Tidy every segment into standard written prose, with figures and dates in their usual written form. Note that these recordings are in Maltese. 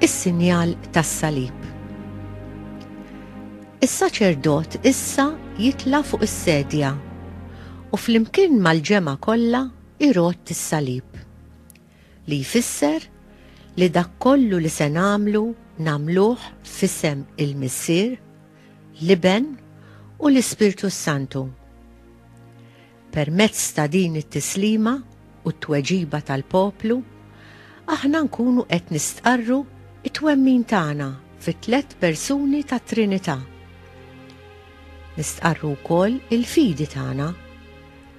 is-sinjal tas-salib. Is-saċerdot issa jitla' fuq is-sedja u flimkien mal-ġemgħa kollha irott is-salib, li jfisser li dak kollu li se nagħmluh f'isem il-Missier, l-Iben u l-Ispirtu Santu. Permezz ta' din it-tislima u t-tweġiba tal-poplu, aħna nkunu qed nistqarru it-twemmin tagħna fit-tliet persuni tat-Trinità. Nistqarru wkoll il-fidi tagħna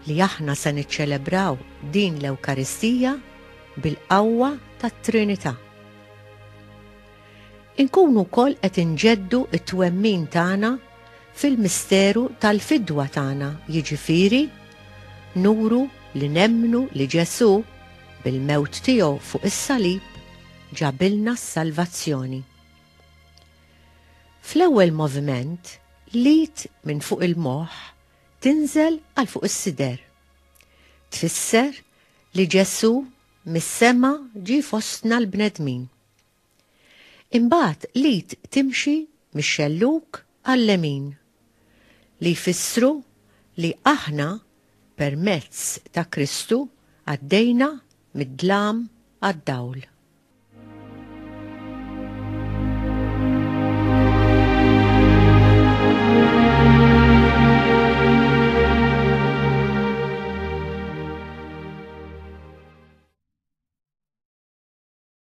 li aħna se niċċelebraw din l-Ewkaristija bil-qawwa tat-Trinità. Inkunu wkoll qed inġeddu t-twemmin tagħna fil-misteru tal-fidwa tagħna, jiġifieri nuru li nemmnu li Ġesu bil-mewt tiegħu fuq is-salib ġabilna s-salvazzjoni. Fl-ewwel moviment, lit minn fuq il-moħħ tinżel għal fuq is-sider. Tfisser li Ġesu mis-sema ġie fostna l-bnedmin. Imbagħad lit timxi mix-xelluk għall-lemin li jfissru li aħna permezz ta' Kristu għaddejna mid-dlam għad-dawl.